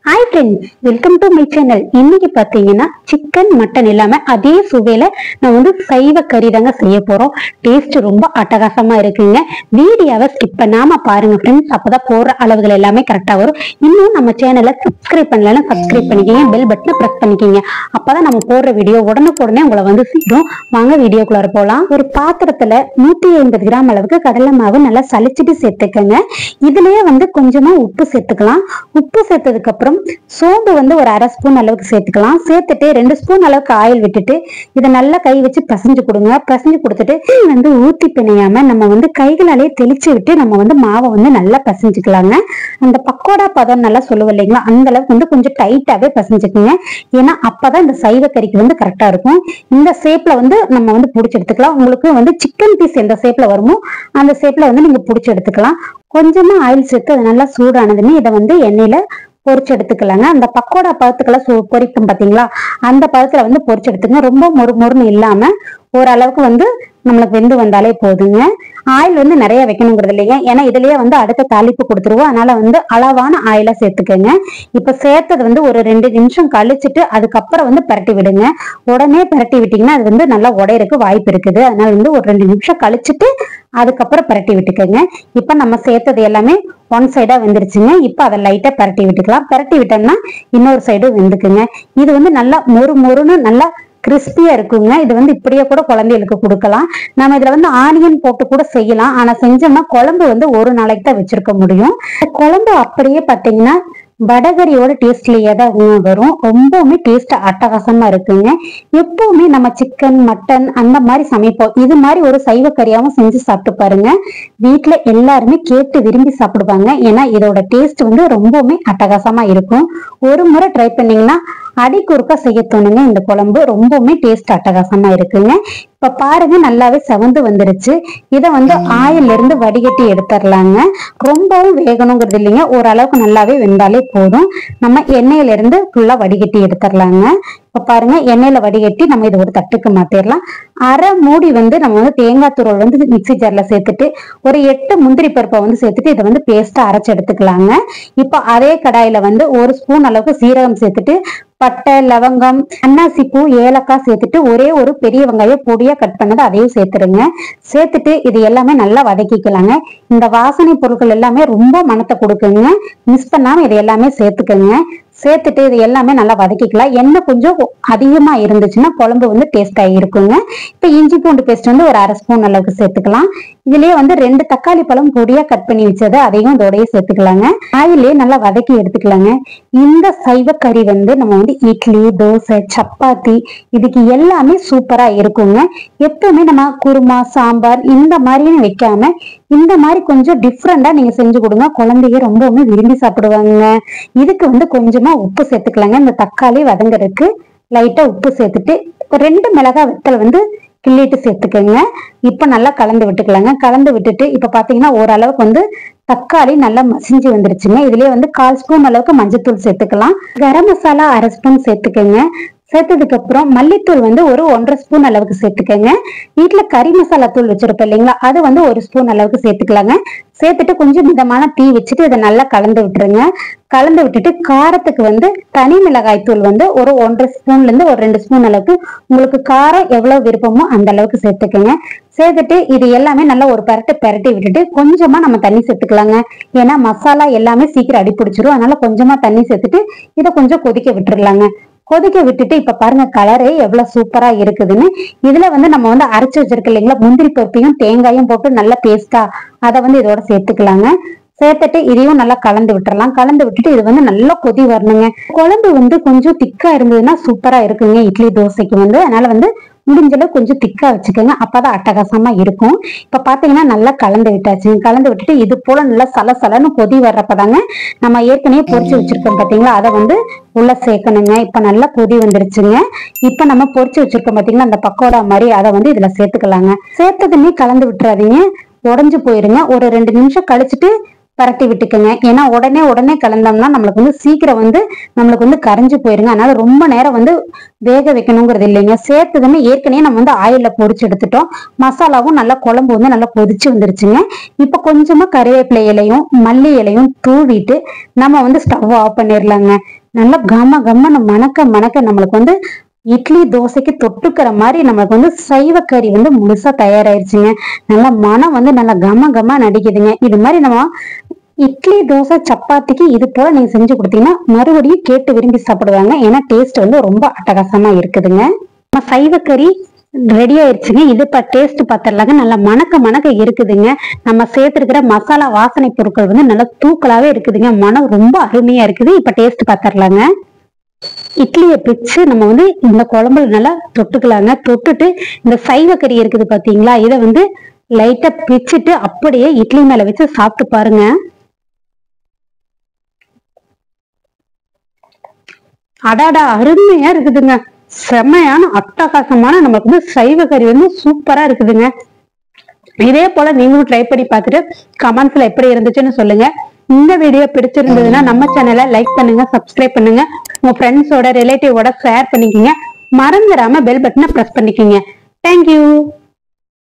Hi friends, welcome to my channel. இன்னைக்கு பார்த்தீங்கன்னா chicken mutton இல்லாம அதே சுவையில நான் சைவ கறி தாங்க செய்ய போறோம். டேஸ்ட் ரொம்ப அட்டகாசமா இருக்குங்க. வீடியோவை ஸ்கிப் பண்ணாம பாருங்க ஃப்ரெண்ட்ஸ், அப்பதான் போடுற அளவுகள் எல்லாமே கரெக்டா வரும். இன்னும் நம்ம சேனலை சப்ஸ்கிரைப் பண்ணலன்னா சப்ஸ்கிரைப் பண்ணிக்கோங்க, பெல் பட்டனை பிரஸ் பண்ணிக்கோங்க. அப்பதான் நம்ம போடுற வீடியோ உடனுக்குடனே உங்களை சேரும். வாங்க வீடியோக்குள்ளார போலாம். ஒரு பாத்திரத்துல 150 கிராம் அளவுக்கு கடலை மாவு நல்லா சலிச்சிட்டு சேர்த்துக்கங்க. இதுலயே கொஞ்சமா உப்பு சேர்த்துக்கலாம். உப்பு சேர்த்ததுக்கு அப்புறம் சோம்பு ஒரு அரை ஸ்பூன் அளவுக்கு சேர்த்துக்கலாம். சேர்த்துட்டு 2 ஸ்பூன் அளவுக்கு ஆயில் விட்டுட்டு இதை நல்லா கை வச்சு பசைஞ்சு கொடுங்க. பசைஞ்சு கொடுத்துட்டு ஊத்தி பிணையாம நம்ம கைகளாலே தெளிச்சு விட்டு நம்ம மாவை நல்லா பசைஞ்சுக்கலாங்க. அந்த பக்கோடா பதம் நல்லா சொல்லுவோம் இல்லைங்களா, அந்த அளவுக்கு கொஞ்சம் டைட்டாவே பசைஞ்சுக்குங்க. ஏன்னா அப்பதான் இந்த சைவ கறிக்கு கரெக்டா இருக்கும். இந்த ஷேப்ல நம்ம புடிச்சு எடுத்துக்கலாம். உங்களுக்கு சிக்கன் பீஸ் எந்த ஷேப்ல வருமோ அந்த ஷேப்ல நீங்க புடிச்சு எடுத்துக்கலாம். கொஞ்சமா ஆயில் சேர்த்து அது நல்லா சூடானதுன்னு இதை எண்ணெயில பொரிச்சு எடுத்துக்கலாங்க. அந்த பக்கோடா பதத்துக்கெல்லாம் பொரிக்கும் பாத்தீங்களா, அந்த பதத்துல பொரிச்சு எடுத்துங்க. ரொம்ப மொறுமொறுன்னு இல்லாம ஓரளவுக்கு நம்மளுக்கு வெந்து வந்தாலே போதுங்க. ஆயில் நிறைய வைக்கணுங்கிறது இல்லைங்க, ஏன்னா இதுலயே அடுத்த தாளிப்பு கொடுத்துருவோம். அதனால அளவான ஆயிலா சேர்த்துக்கங்க. இப்ப சேர்த்தது ஒரு 2 நிமிஷம் கழிச்சுட்டு அதுக்கப்புறம் பரட்டி விடுங்க. உடனே பரட்டி விட்டீங்கன்னா அது நல்லா உடையறதுக்கு வாய்ப்பு இருக்குது. அதனால ஒரு 2 நிமிஷம் கழிச்சுட்டு அதுக்கப்புறம் பரட்டி விட்டுக்கோங்க. இப்ப நம்ம சேர்த்தது எல்லாமே ஒன் சைடா வெந்துருச்சுங்க. இப்ப அதை லைட்டா பரட்டி விட்டுக்கலாம். பரட்டி விட்டோம்னா இன்னொரு சைடும் வெந்துக்குங்க. இது நல்லா மொறுன்னு நல்லா கிறிஸ்பியா இருக்குங்க. இது இப்படியே கூட குழந்தைகளுக்கு கொடுக்கலாம். நம்ம இதுல ஆனியன் போட்டு கூட செய்யலாம். ஆனா செஞ்சோம்னா குழம்பு ஒரு நாளைக்கு தான் வச்சிருக்க முடியும். குழம்பு அப்படியே பாத்தீங்கன்னா வடகரியோட டேஸ்ட்லயே தான் வரும். ரொம்பவுமே டேஸ்ட் அட்டகாசமா இருக்குங்க. எப்பவுமே நம்ம சிக்கன் மட்டன் அந்த மாதிரி சமைப்போம். இது மாதிரி ஒரு சைவ கறியாவும் செஞ்சு சாப்பிட்டு பாருங்க. வீட்டுல எல்லாருமே கேட்டு விரும்பி சாப்பிடுவாங்க. ஏன்னா இதோட டேஸ்ட் ரொம்பவுமே அட்டகாசமா இருக்கும். ஒரு முறை ட்ரை பண்ணீங்கன்னா அடிக்குறுக்கா செய்ய தோணுங்க. இந்த குழம்பு ரொம்பவுமே டேஸ்ட் அட்டகாசமா இருக்குங்க. இப்ப பாருங்க நல்லாவே செவந்து வந்துருச்சு. இதை ஆயில்ல இருந்து வடிகட்டி எடுத்துடலாங்க. ரொம்பவும் வேகணுங்கிறது இல்லைங்க, ஓரளவுக்கு நல்லாவே வெந்தாலே போதும். நம்ம எண்ணெயில இருந்து ஃபுல்லா வடிகட்டி எடுத்துடலாங்க. இப்ப பாருங்க எண்ணெயில வடிகட்டி நம்ம இதை ஒரு தட்டுக்கு மாத்திரலாம். அரை மூடி நம்ம தேங்காய் துருவல் மிக்சி ஜார்ல சேர்த்துட்டு ஒரு 8 முந்திரி பருப்பை சேர்த்துட்டு இதை பேஸ்டா அரைச்சு எடுத்துக்கலாங்க. இப்ப அதே கடாயில 1 ஸ்பூன் அளவுக்கு சீரகம் சேர்த்துட்டு பட்டை லவங்கம் அன்னாசி பூ ஏலக்காய் சேர்த்துட்டு ஒரே ஒரு பெரிய வெங்காயம் பொடியா கட் பண்ணது அதையும் சேர்த்துருங்க. சேர்த்துட்டு இது எல்லாமே நல்லா வதக்கிக்கலாங்க. இந்த வாசனை பொருட்கள் எல்லாமே ரொம்ப மணத்தை கொடுக்குங்க. மிஸ் பண்ணாம இது எல்லாமே சேர்த்துக்கங்க. சேர்த்துட்டு இது எல்லாமே நல்லா வதக்கிக்கலாம். எண்ணெய் கொஞ்சம் அதிகமா இருந்துச்சுன்னா குழம்பு டேஸ்டா இருக்குங்க. இப்ப இஞ்சி பூண்டு பேஸ்ட் ஒரு அரை ஸ்பூன் அளவுக்கு சேர்த்துக்கலாம். இதுலயே 2 தக்காளி பழம் பொடியா கட் பண்ணி வச்சது அதையும் இதோடய சேர்த்துக்கலாங்க. ஆயிலே நல்லா வதக்கி எடுத்துக்கலாங்க. இந்த சைவ கறி நம்ம இட்லி தோசை சப்பாத்தி இதுக்கு எல்லாமே சூப்பரா இருக்குங்க. எப்பவுமே நம்ம குருமா சாம்பார் இந்த மாதிரின்னு வைக்காம இந்த மாதிரி கொஞ்சம் டிஃப்ரெண்டா நீங்க செஞ்சு கொடுங்க. குழந்தைங்க ரொம்பவுமே விரும்பி சாப்பிடுவாங்க. இதுக்கு கொஞ்சமா உப்பு சேர்த்துக்கலாங்க. இந்த தக்காளி வதங்குறதுக்கு லைட்டா உப்பு சேர்த்துட்டு 2 மிளகாய் வத்தல் கிள்ளிட்டு சேர்த்துக்கோங்க. இப்ப நல்லா கலந்து விட்டுக்கலாங்க. கலந்து விட்டுட்டு இப்ப பாத்தீங்கன்னா ஓரளவுக்கு தக்காளி நல்லா மசிஞ்சு வந்துருச்சுங்க. இதுலயே 1/4 ஸ்பூன் அளவுக்கு மஞ்சத்தூள் சேர்த்துக்கலாம். கரம் மசாலா அரை ஸ்பூன் சேர்த்துக்கோங்க. சேர்த்ததுக்கு அப்புறம் மல்லித்தூள் ஒரு 1.5 ஸ்பூன் அளவுக்கு சேர்த்துக்கங்க. வீட்டுல கறி மசாலா தூள் வச்சிருப்போம் இல்லைங்களா, அது 1 ஸ்பூன் அளவுக்கு சேர்த்துக்கலாங்க. சேர்த்துட்டு கொஞ்சம் மிதமான தீ வச்சுட்டு இதை நல்லா கலந்து விட்டுருங்க. கலந்து விட்டுட்டு காரத்துக்கு தனி மிளகாய் தூள் ஒரு 1.5 ஸ்பூன்ல இருந்து ஒரு 2 ஸ்பூன் அளவுக்கு உங்களுக்கு காரம் எவ்வளவு விருப்பமோ அந்த அளவுக்கு சேர்த்துக்கங்க. சேர்த்துட்டு இது எல்லாமே நல்லா ஒரு பரட்டி விட்டுட்டு கொஞ்சமா நம்ம தண்ணி சேர்த்துக்கலாங்க. ஏன்னா மசாலா எல்லாமே சீக்கிரம் அடிப்பிடிச்சிரும். அதனால கொஞ்சமா தண்ணி சேர்த்துட்டு இதை கொஞ்சம் கொதிக்க விட்டுருலாங்க. கொதிக்க விட்டுட்டு இப்ப பாருங்க கலரே எவ்வளவு சூப்பரா இருக்குதுன்னு. இதுல நம்ம அரைச்சு வச்சிருக்க இல்லைங்களா முந்திரி பருப்பையும் தேங்காயும் போட்டு நல்லா பேஸ்டா அதை இதோட சேர்த்துக்கலாங்க. சேர்த்துட்டு இதையும் நல்லா கலந்து விட்டுறலாம். கலந்து விட்டுட்டு இது நல்லா கொதி வரணுங்க. குழம்பு கொஞ்சம் திக்கா இருந்ததுன்னா சூப்பரா இருக்குங்க இட்லி தோசைக்கு. அதனால முடிஞ்சளவு கொஞ்சம் திக்கா வச்சுக்கோங்க. அப்பதான் அட்டகாசமா இருக்கும். இப்ப பாத்தீங்கன்னா நல்லா கலந்து விட்டாச்சு. கலந்து விட்டுட்டு இது போல நல்லா சலசலன்னு கொதி வர்றப்பதாங்க நம்ம ஏற்கனவே பொரிச்சு வச்சிருக்கோம் பாத்தீங்களா, அதை உள்ள சேர்க்கணுங்க. இப்ப நல்லா கொதி வந்துருச்சுங்க. இப்ப நம்ம பொரிச்சு வச்சிருக்கோம் பாத்தீங்கன்னா அந்த பக்கோடா மாதிரி அதை இதுல சேர்த்துக்கலாங்க. சேர்த்ததுமே கலந்து விட்டுறாதீங்க, உடஞ்சு போயிருங்க. ஒரு 2 நிமிஷம் கழிச்சுட்டு பரட்டி விட்டுக்குங்க. ஏன்னா உடனே கலந்தோம்னா நம்மளுக்கு வந்து சீக்கிரம் வந்து நம்மளுக்கு வந்து கரைஞ்சு போயிருங்க. அதனால ரொம்ப நேரம் வந்து வேக வைக்கணுங்கிறது இல்லைங்க. சேர்த்ததுமே ஏற்கனவே நம்ம வந்து ஆயில்ல பொரிச்சு எடுத்துட்டோம். மசாலாவும் நல்லா குழம்பு வந்து நல்லா கொதிச்சு வந்துருச்சுங்க. இப்ப கொஞ்சமா கறிவேப்பிலை இலையும் மல்லி இலையும் தூவிட்டு நம்ம வந்து ஸ்டவ் ஆஃப் பண்ணிடலாங்க. நல்லா கம்மன்னு மணக்க நம்மளுக்கு வந்து இட்லி தோசைக்கு தொட்டுக்கிற மாதிரி நம்மளுக்கு வந்து சைவ கறி வந்து முழுசா தயாராயிருச்சுங்க. நல்லா மனம் வந்து நல்லா கம நடிக்குதுங்க. இது மாதிரி நம்ம இட்லி தோசை சப்பாத்திக்கு இது போல நீங்க செஞ்சு கொடுத்தீங்கன்னா மறுபடியும் கேட்டு விரும்பி சாப்பிடுவாங்க. ஏன்னா டேஸ்ட் வந்து ரொம்ப அட்டகாசமா இருக்குதுங்க. நம்ம சைவ கறி ரெடி ஆயிடுச்சுங்க. இது டேஸ்ட் பார்த்துடலாங்க. நல்லா மணக்க இருக்குதுங்க. நம்ம சேர்த்திருக்கிற மசாலா வாசனை பொருட்கள் வந்து நல்லா தூக்கலாவே இருக்குதுங்க. மனம் ரொம்ப அருமையா இருக்குது. இப்ப டேஸ்ட் பார்த்துடலாங்க. இட்லியை பிச்சு நம்ம வந்து இந்த குழம்புல நல்லா தொட்டுக்கலாங்க. தொட்டுட்டு இந்த சைவ கறி இருக்குது பாத்தீங்களா, இதை வந்து லைட்டா பிச்சுட்டு அப்படியே இட்லி மேல வச்சு சாப்பிட்டு பாருங்க. அடாடா அருமையா இருக்குதுங்க. செம்மையான அட்டகாசமான நமக்கு வந்து சைவ கறி வந்து சூப்பரா இருக்குதுங்க. இதே போல நீங்களும் ட்ரை பண்ணி பார்த்துட்டு கமெண்ட்ஸ்ல எப்படி இருந்துச்சுன்னு சொல்லுங்க. இந்த வீடியோ பிடிச்சிருந்ததுன்னா நம்ம சேனலை லைக் பண்ணுங்க, சப்ஸ்கிரைப் பண்ணுங்க, உங்க ஃப்ரெண்ட்ஸோட ரிலேட்டிவோட ஷேர் பண்ணிக்கோங்க. மறந்துடாம பெல் பட்டனை பிரஸ் பண்ணிக்கோங்க. தேங்க்யூ.